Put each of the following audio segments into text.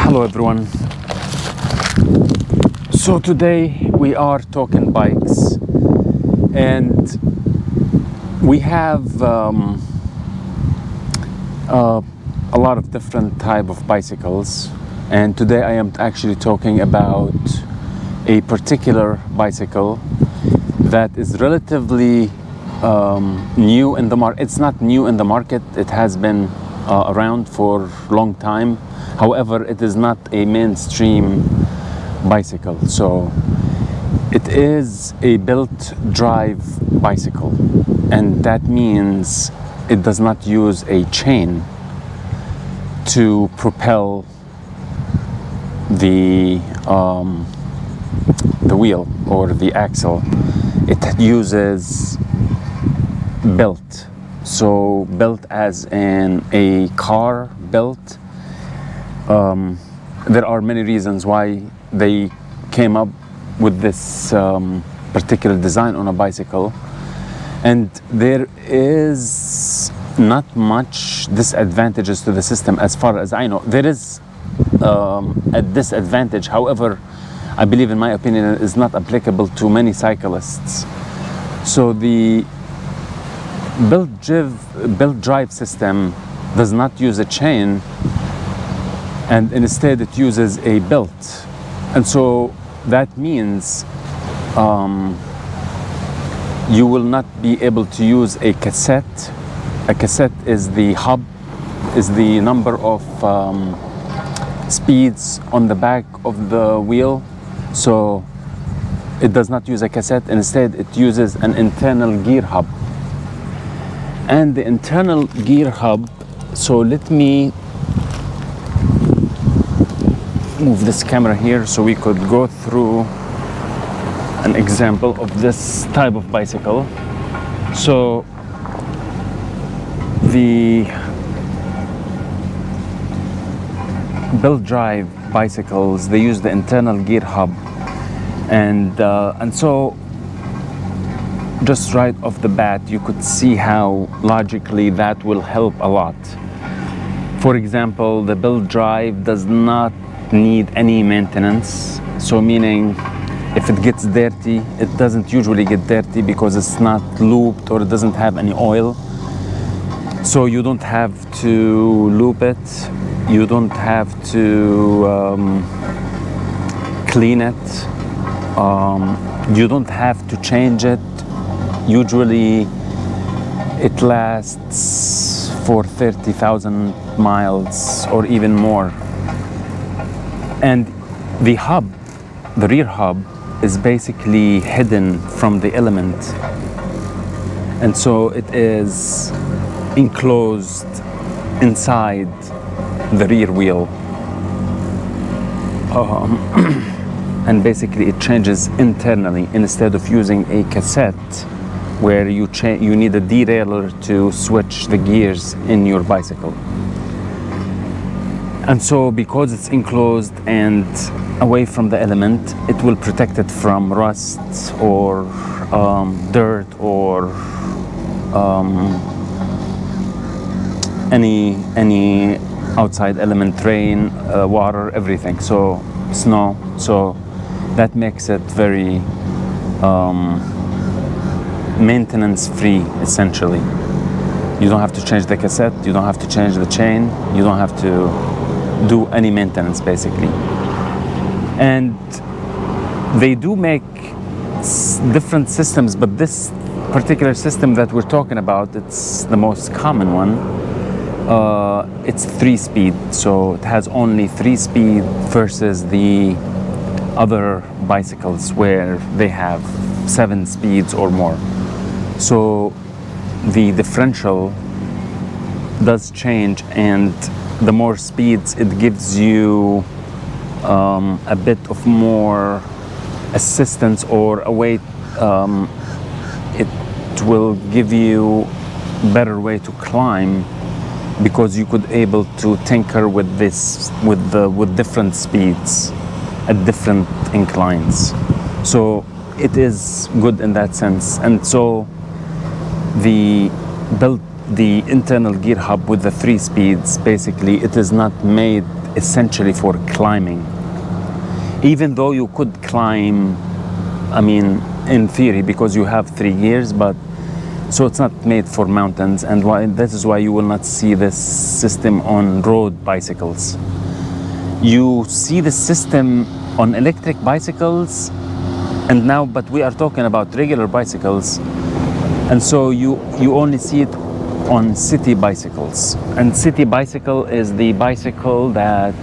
Hello everyone. So today we are talking bikes, and we have a lot of different type of bicycles, and today I am actually talking about a particular bicycle that is relatively new in the market. It's not new in the market, it has been around for a long time. However, it is not a mainstream bicycle. So it is a belt drive bicycle, and that means it does not use a chain to propel the wheel or the axle. It uses belt. So belt as in a car belt. There are many reasons why they came up with this particular design on a bicycle, and there is not much disadvantages to the system as far as I know. There is a disadvantage, however, I believe, in my opinion, it is not applicable to many cyclists. So the belt drive system does not use a chain, and instead it uses a belt. And so that means you will not be able to use a cassette. A cassette is the hub, is the number of speeds on the back of the wheel. So it does not use a cassette. Instead, it uses an internal gear hub. And the internal gear hub, so let me move this camera here so we could go through an example of this type of bicycle. So the belt drive bicycles, they use the internal gear hub, and so just right off the bat you could see how logically that will help a lot. For example, the belt drive does not need any maintenance, so meaning if it gets dirty, it doesn't usually get dirty because it's not looped or it doesn't have any oil. So you don't have to loop it, you don't have to clean it, you don't have to change it. Usually it lasts for 30,000 miles or even more. And the hub, the rear hub, is basically hidden from the element, and so it is enclosed inside the rear wheel, and basically it changes internally instead of using a cassette where you need a derailleur to switch the gears in your bicycle. And so because it's enclosed and away from the element, it will protect it from rust or dirt or any outside element, rain, water, everything, so snow. So that makes it very maintenance free, essentially. You don't have to change the cassette, you don't have to change the chain, you don't have to do any maintenance basically. And they do make different systems, but this particular system that we're talking about, it's the most common one. It's 3-speed, so it has only 3-speed versus the other bicycles where they have 7 speeds or more. So the differential does change, and the more speeds it gives you a bit of more assistance, or a way it will give you better way to climb, because you could able to tinker with this with different speeds at different inclines. So it is good in that sense. And so the belt the internal gear hub with the 3 speeds, basically it is not made essentially for climbing. Even though you could climb, I mean, in theory, because you have 3 gears, but so it's not made for mountains, and that is why you will not see this system on road bicycles. You see the system on electric bicycles, and now, but we are talking about regular bicycles, and so you only see it on city bicycles. And city bicycle is the bicycle that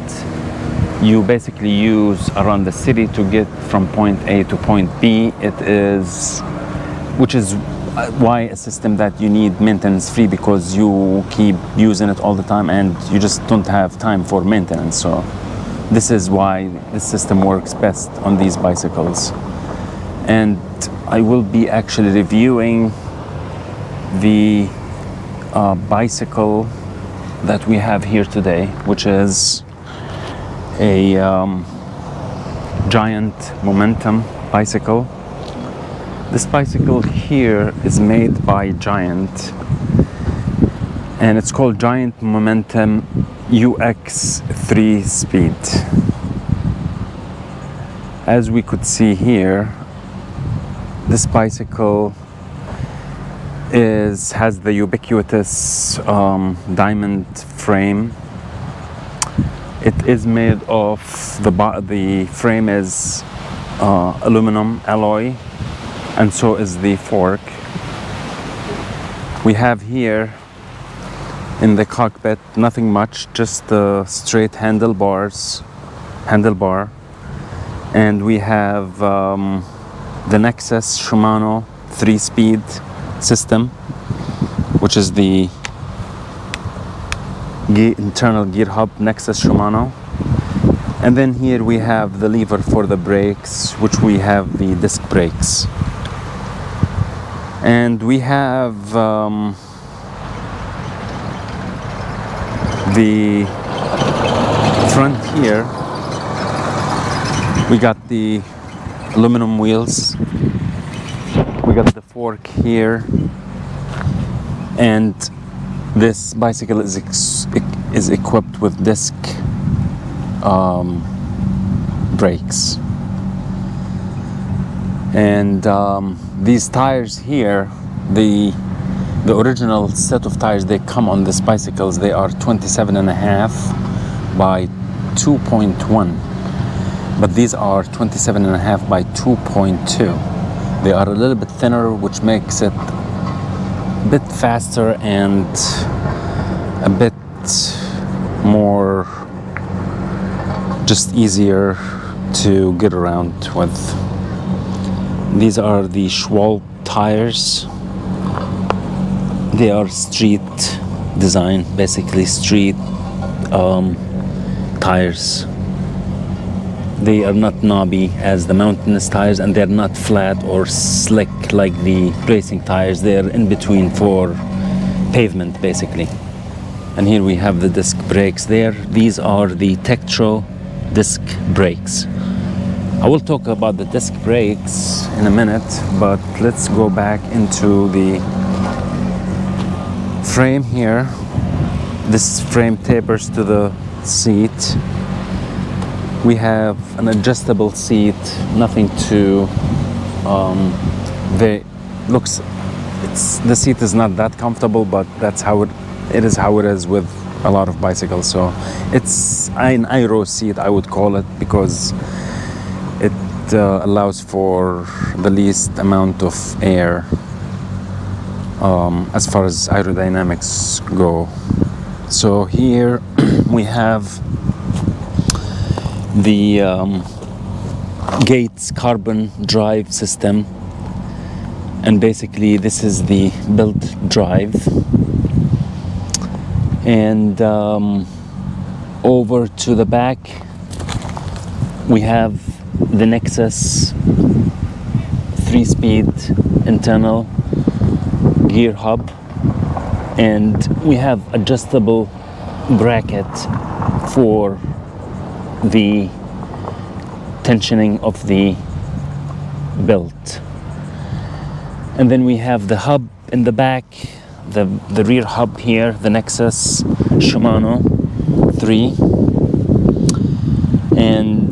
you basically use around the city to get from point A to point B. It is, which is why a system that you need maintenance free, because you keep using it all the time and you just don't have time for maintenance. So this is why this system works best on these bicycles. And I will be actually reviewing the bicycle that we have here today, which is a Giant Momentum bicycle. This bicycle here is made by Giant, and it's called Giant Momentum UX 3 Speed. As we could see here, this bicycle has the ubiquitous diamond frame. It is made of, the frame is aluminum alloy, and so is the fork. We have here in the cockpit nothing much, just the straight handlebar, and we have the Nexus Shimano 3-speed system, which is the internal gear hub Nexus Shimano. And then here we have the lever for the brakes, which we have the disc brakes. And we have the front here. We got the aluminum wheels. We got the fork here, and this bicycle is equipped with disc brakes. And these tires here, the original set of tires they come on these bicycles, they are 27.5 by 2.1, but these are 27.5 by 2.2. They are a little bit thinner, which makes it a bit faster and a bit more just easier to get around with. These are the Schwalbe tires. They are street design, basically street tires. They are not knobby as the mountainous tires, and they're not flat or slick like the racing tires. They're in between for pavement, basically. And here we have the disc brakes there. These are the Tektro disc brakes. I will talk about the disc brakes in a minute, but let's go back into the frame here. This frame tapers to the seat. We have an adjustable seat, nothing too the seat is not that comfortable, but that's how it is with a lot of bicycles. So it's an aero seat, I would call it, because it allows for the least amount of air as far as aerodynamics go. So here we have the Gates carbon drive system, and basically this is the belt drive. And over to the back we have the Nexus 3-speed internal gear hub, and we have adjustable bracket for the tensioning of the belt. And then we have the hub in the back the rear hub here, the Nexus Shimano 3. And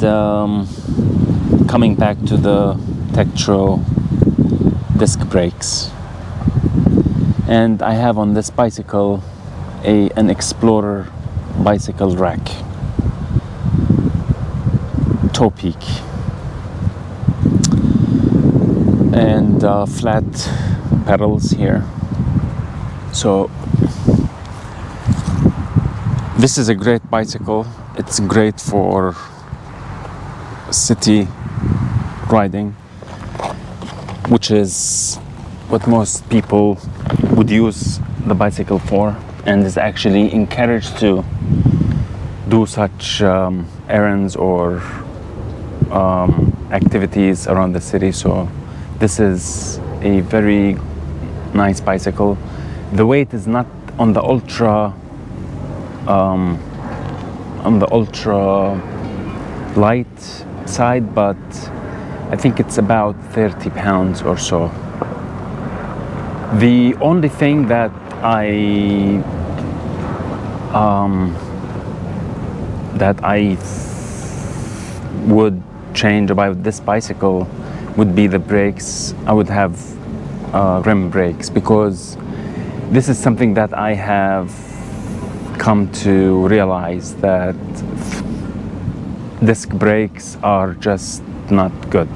coming back to the Tektro disc brakes. And I have on this bicycle an Explorer bicycle rack, toe peak, and flat pedals here. So this is a great bicycle. It's great for city riding, which is what most people would use the bicycle for, and is actually encouraged to do such errands or activities around the city. So this is a very nice bicycle. The weight is not on the ultra light side, but I think it's about 30 pounds or so. The only thing that I would change about this bicycle would be the brakes. I would have rim brakes, because this is something that I have come to realize, that disc brakes are just not good.